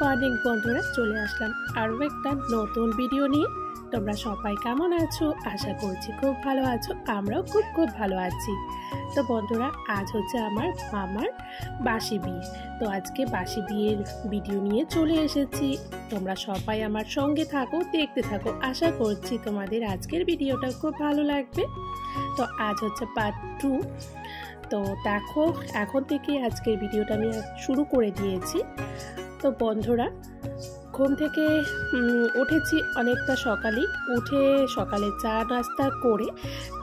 Morning বন্ধুরা, চলে আসলাম আরও একটা নতুন ভিডিও নিয়ে। তোমরা সবাই কেমন আছো? আশা করছি খুব ভালো আছো। আমরাও খুব ভালো আছি। তো বন্ধুরা, আজ হচ্ছে আমার মামার বাসি বিয়ে। তো আজকে বাসি বিয়ের ভিডিও নিয়ে চলে এসেছি। তোমরা সবাই আমার সঙ্গে থাকো, দেখতে থাকো। আশা করছি তোমাদের আজকের ভিডিওটা খুব ভালো লাগবে। তো আজ হচ্ছে পার্ট 2। তো দেখো, এখন থেকে আজকের ভিডিওটা আমি শুরু করে দিয়েছি। তো বন্ধুরা, ঘুম থেকে উঠেছি অনেকটা সকালেই, উঠে সকালে চা নাস্তা করে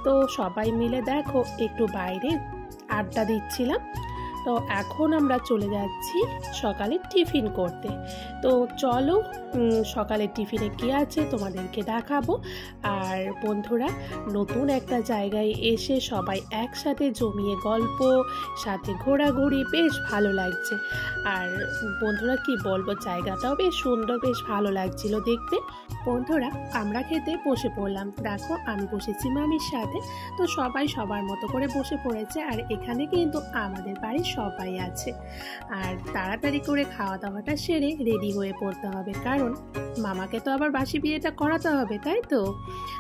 তো সবাই মিলে দেখো একটু বাইরে আড্ডা দিচ্ছিলাম। তো এখন আমরা চলে যাচ্ছি সকালে টিফিন করতে। তো চলো সকালের টিফিনে কী আছে তোমাদেরকে দেখাবো। আর বন্ধুরা, নতুন একটা জায়গায় এসে সবাই একসাথে জমিয়ে গল্প, সাথে ঘোরাঘুরি, বেশ ভালো লাগছে। আর বন্ধুরা কি বলবো, জায়গাটাও বেশ সুন্দর, বেশ ভালো লাগছিল দেখতে। বন্ধুরা, আমরা খেতে বসে পড়লাম। দেখো, আমি বসেছি মামির সাথে। তো সবাই সবার মতো করে বসে পড়েছে। আর এখানে কিন্তু আমাদের বাড়ির সবাই আছে। আর তাড়াতাড়ি করে খাওয়া দাওয়াটা সেরে রেডি হয়ে পড়তে হবে, কারণ মামাকে তো আবার বাসি বিয়েটা করাতে হবে, তাই তো।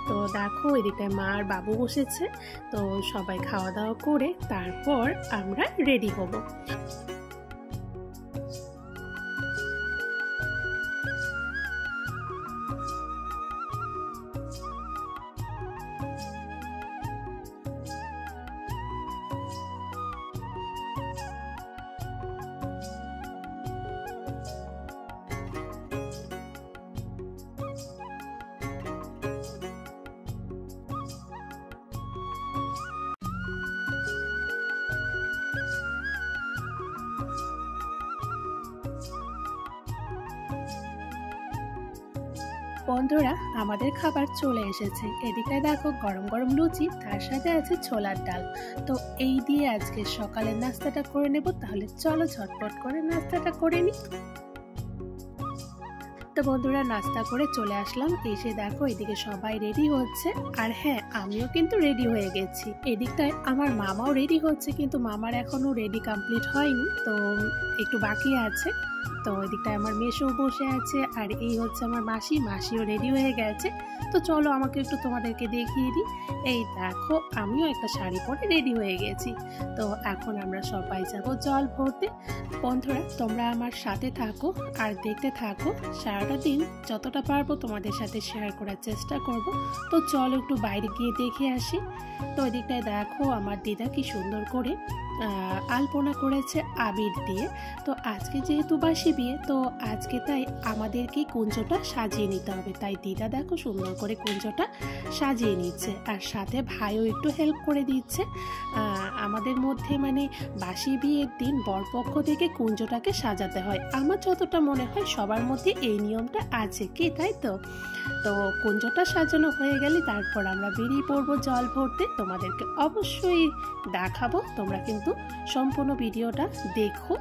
তো দেখো, এদিকে মা আর বাবু বসেছে। তো সবাই খাওয়া দাওয়া করে তারপর আমরা রেডি হব। বন্ধুরা, আমাদের খাবার চলে এসেছে। এদিকে দেখো গরম গরম লুচি, তার সাথে আছে ছোলার ডাল। তো এই দিয়ে আজকে সকালের নাস্তাটা করে নেব। তাহলে চলো ঝটপট করে নাস্তাটা করে নিই। তো বন্ধুরা, নাস্তা করে চলে আসলাম। এসে দেখো এদিকে সবাই রেডি হচ্ছে। আর হ্যাঁ, আমিও কিন্তু রেডি হয়ে গেছি। এদিকটায় আমার মামাও রেডি হচ্ছে, কিন্তু মামার এখনো রেডি কমপ্লিট হয়নি, তো একটু বাকি আছে। তো এদিকটায় আমার মেসো বসে আছে। আর এই হচ্ছে আমার মাসিও রেডি হয়ে গেছে। তো চলো আমাকে একটু তোমাদেরকে দেখিয়ে দিই। এই দেখো, আমিও একটা শাড়ি পরে রেডি হয়ে গেছি। তো এখন আমরা সবাই যাব জল ভরতে। বন্ধুরা, তোমরা আমার সাথে থাকো আর দেখতে থাকো। সারাটা দিন যতটা পারবো তোমাদের সাথে শেয়ার করার চেষ্টা করব। তো চলো একটু বাইরে গিয়ে দেখে আসি। তো এদিকটায় দেখো আমার দিদা কি সুন্দর করে আলপনা করেছে আবির দিয়ে। তো আজকে যেহেতু বাসি বিয়ে, তো আজকে তাই আমাদেরকে কুঞ্জটা সাজিয়ে নিতে হবে। তাই দিদা দেখো সুন্দর করে কুঞ্জটা সাজিয়ে নিচ্ছে। আর সাথে ভাইও একটু হেল্প করে দিচ্ছে। আমাদের মধ্যে মানে বাসি বিয়ের দিন বরপক্ষ থেকে কুঞ্জটাকে সাজাতে হয়। আমার যতটা মনে হয় সবার মধ্যে এই নিয়মটা আছে, কি তাই তো। তো কুঞ্জটা সাজানো হয়ে গেলে তারপর আমরা বেরিয়ে পড়বো জল ভরতে। তোমাদেরকে অবশ্যই দেখাবো, তোমরা কিন্তু সম্পূর্ণ ভিডিওটা দেখো।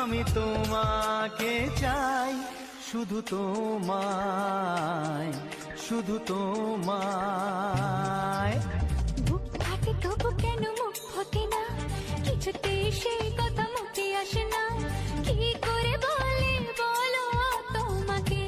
আমি তোমাকে চাই, শুধু তোমায়, শুধু তোমায়। বুক ফাটে তবু কেন মুখ ফোটে না, কিছুতে সেই কথা মুখে আসে না, কি করে বলে বলো তোমাকে।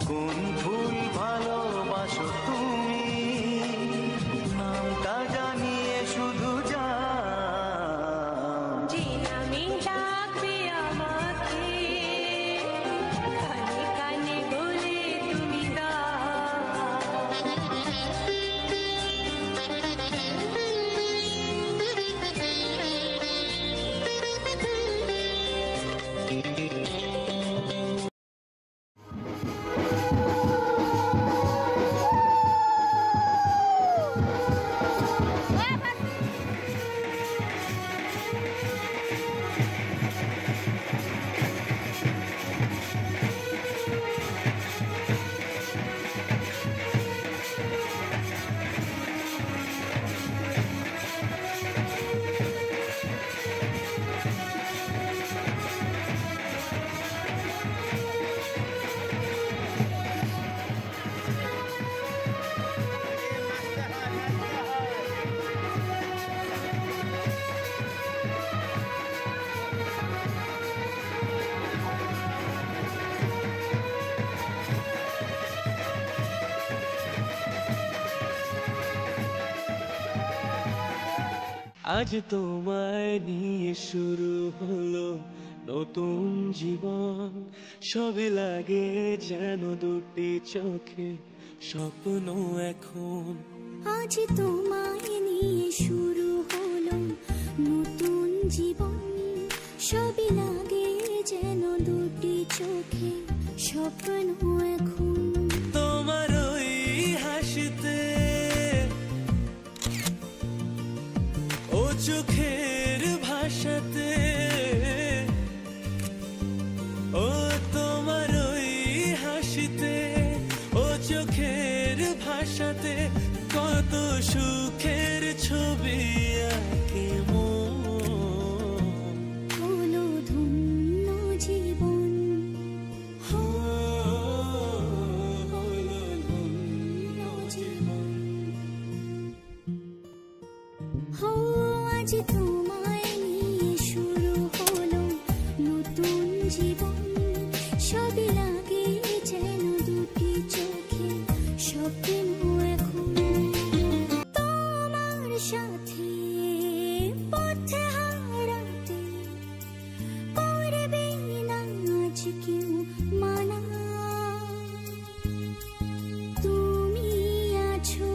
কোন আজ তোমায় নিয়ে শুরু হলো নতুন জীবন, সবে লাগে যেন দুটি চোখে স্বপ্ন এখন। আজ তোমায় নিয়ে শুরু হলো নতুন জীবন, সবই লাগে যেন দুটি চোখে স্বপ্ন এখন। তোমার ওই হাসিতে ও চোখের ভাষাতে, ও তোমার ওই হাসিতে ও চোখের ভাষাতে কত সুখের ছবি আঁকে মন। হলো ধন্য জীবন, হলো ধন্য জীবন। হো আজ তোমায় নিয়ে শুরু হলো নতুন জীবন, সবই লাগে যেন দুটি চোখে স্বপ্ন এখন। তোমার সাথে পথে হারাতে করবে না আজ কেউ মানা। তুমি আছো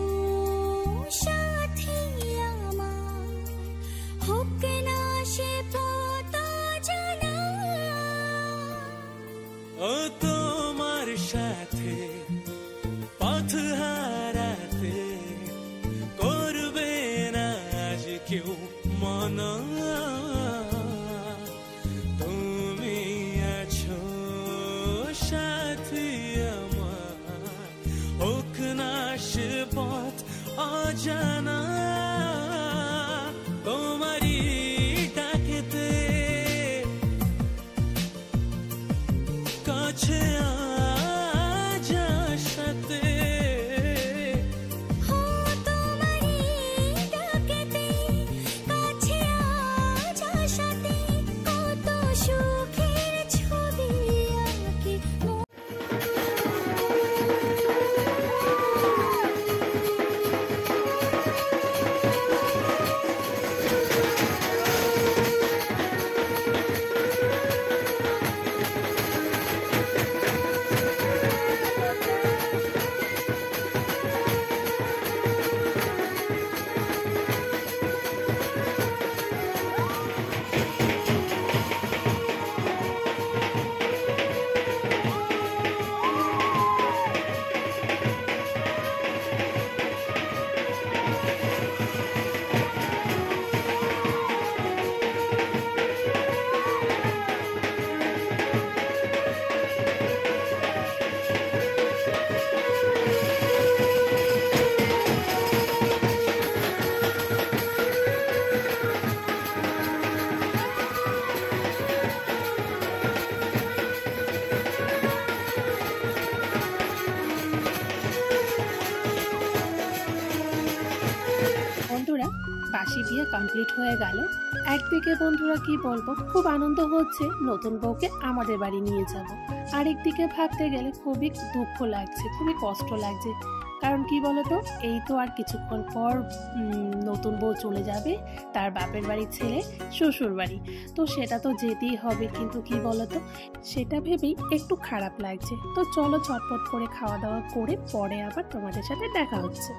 সাথী আমার, হোক না সে পথ জানা। ও তোমার সাথে পথ হারাতে করবে না আজ কেউ মনা। তুমি আছো সাথী আমার, হোক না সে পথ অজানা। তোমারই ডাকেতে কাছে আজ আসাতে, হো তোমারই ডাকেতে কাছে আজ আসাতে কত সুখের ছবি আঁকে মন। বন্ধুরা বাসি বিয়ে কমপ্লিট হয়ে গেল। একদিকে বন্ধুরা কি বলবো, খুব আনন্দ হচ্ছে নতুন বউকে আমাদের বাড়ি নিয়ে যাব। আরেকদিকে ভাবতে গেলে খুবই দুঃখ লাগছে, খুবই কষ্ট লাগছে। কারণ কি বলতো, এই তো আর কিছুক্ষণ পর নতুন বউ চলে যাবে তার বাপের বাড়ি ছেড়ে শ্বশুর বাড়ি, তো সেটা তো যেতেই হবে। কিন্তু কি বলতো, সেটা ভেবেই একটু খারাপ লাগছে। তো চলো চটপট করে খাওয়া দাওয়া করে পরে আবার তোমাদের সাথে দেখা হচ্ছে।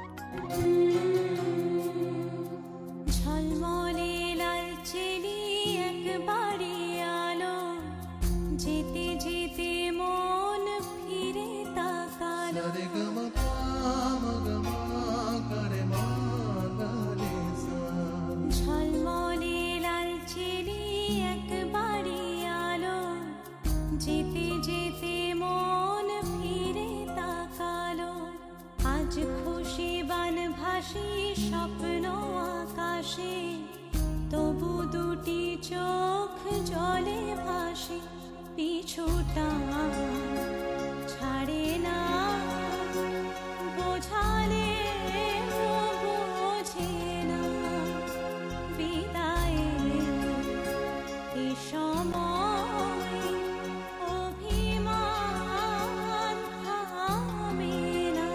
ঝলমলে লালচেলি একবারে আলো, যেতে যেতে মন ফিরে তাকালো। ঝলমলে লালচেলি একবারে আলো, যেতে যেতে মন ফিরে তাকালো। আজ খুশি বান ভাসি স্বপ্ন আকাশে, তবু দুটি চোখ জলে ভাসে। পিছুটা ছাড়ে না, বোঝালে বোঝে না। বিদায়ের এ সময় অভিমান থামে না।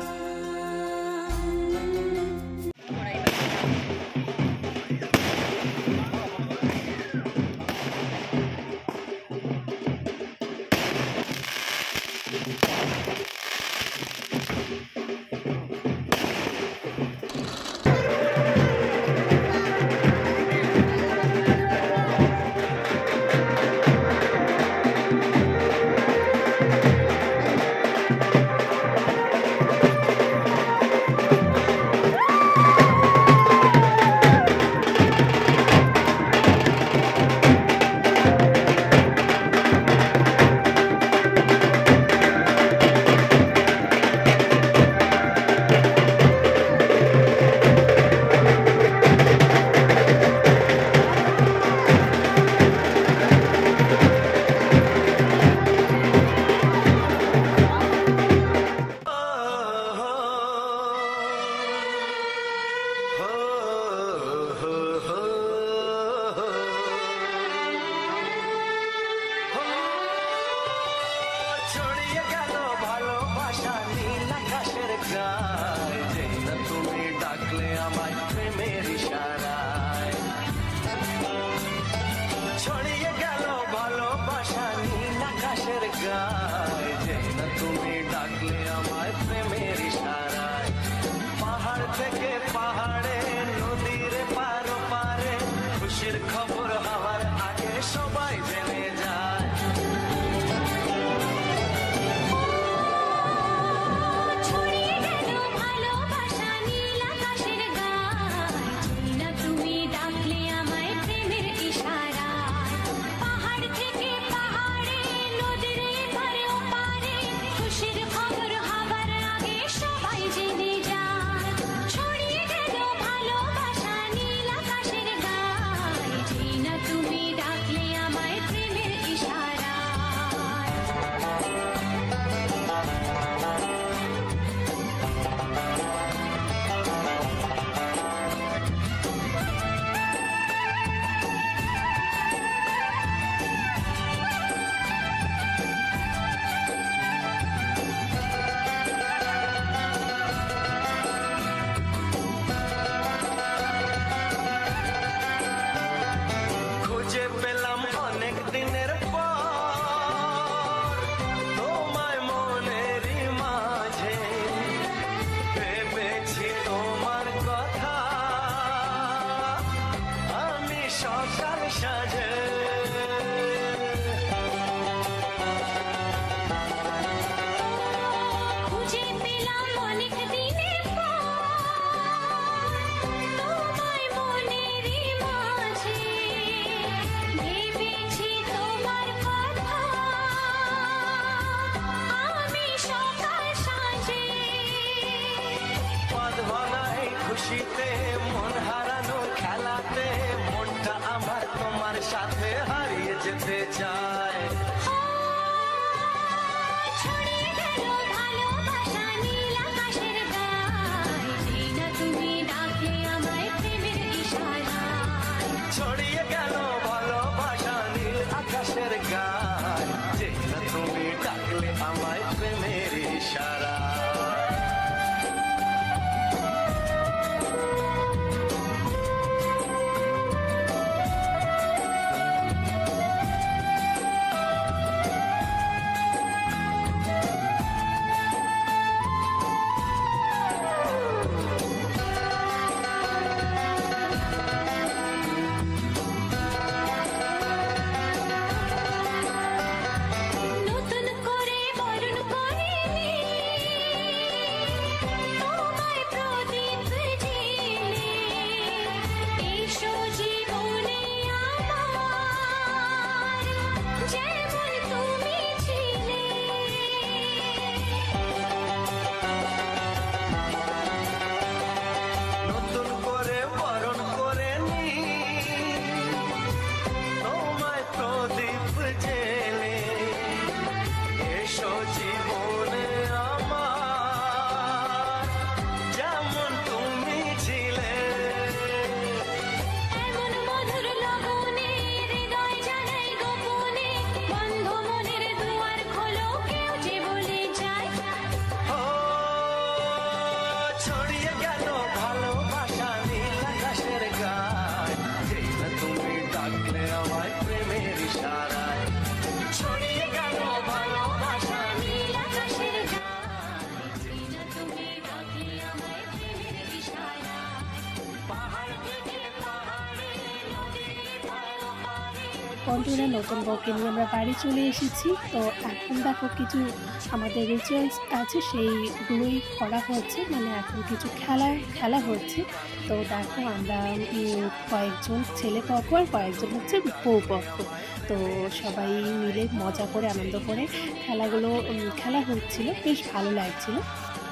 খুশিতে মন হারানো খেলাতে মনটা আমার তোমার সাথে হারিয়ে যেতে চায়। ছড়িয়ে গেল ভালোবাসা নীল আকাশের গায়ে, যেই না তুমি ডাকলে আমায় প্রেমের ইশারায়। ছড়িয়ে গেল ভালোবাসা নীল আকাশের গায়, যেই না তুমি ডাকলে আমায় প্রেমের ইশারা। নতুন করে বরণ করিনি তোমায় প্রদীপ জেলে, এসো জীবনে আমার যেমন তুমি ছিলে। নতুন করে বরণ করে নি তোমায় প্রদীপ জেলে, এসো জীবনে আমার যেমন তুমি ছিলে। এমন মধুর লগনে হৃদয় জানাই গোপনে, বন্ধ মনের দুয়ার খোলো, কেউ যে বলে যায়। ও ছড়িয়ে গেল ভালোবাসা নীল আকাশের গায়, যেই না তুমি ডাকলে আমায় প্রেমের ইশারায়। ছড়িয়ে গেল ভালোবাসা নীল আকাশের গায়ে, যেই না তুমি ডাকলে আমায় প্রেমের ইশারায়। পাহাড় থেকে পাহাড়ে, নদীর ধারে পারে, বন্ধুরা নতুন বউকে নিয়ে আমরা বাড়ি চলে এসেছি। তো এখন দেখো কিছু আমাদের রিচুয়ালস আছে সেইগুলোই করা হচ্ছে, মানে এখন কিছু খেলা হচ্ছে। তো দেখো আমরা কয়েকজন ছেলে পক্ষ আর কয়েকজন হচ্ছে বউ পক্ষ, তো সবাই মিলে মজা করে আনন্দ করে খেলাগুলো খেলা হচ্ছিল, বেশ ভালো লাগছিল।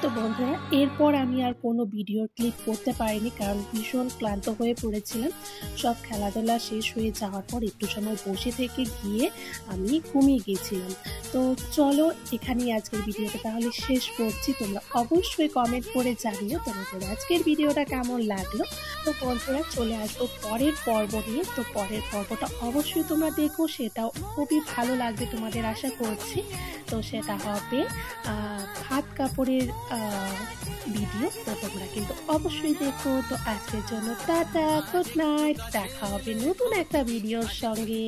তো বন্ধুরা এরপর আমি আর কোনো ভিডিও ক্লিপ করতে পারিনি, কারণ ভীষণ ক্লান্ত হয়ে পড়েছিলাম। সব খেলাধুলা শেষ হয়ে যাওয়ার পর একটু সময় বসে থেকে গিয়ে আমি ঘুমিয়ে গিয়েছিলাম। তো চলো এখানেই আজকের ভিডিওটা তাহলে শেষ করছি। তোমরা অবশ্যই কমেন্ট করে জানিও তোমাদের আজকের ভিডিওটা কেমন লাগলো। তো বন্ধুরা চলে আসবো পরের পর্ব নিয়ে। তো পরের পর্বটা অবশ্যই তোমরা দেখো, সেটাও খুবই ভালো লাগবে তোমাদের আশা করছি। তো সেটা হবে হাত কাপড়ের ভিডিও। তো তোমরা কিন্তু অবশ্যই দেখো। তো আজকের জন্য টাটা, গুড নাইট, দেখা হবে নতুন একটা ভিডিওর সঙ্গে।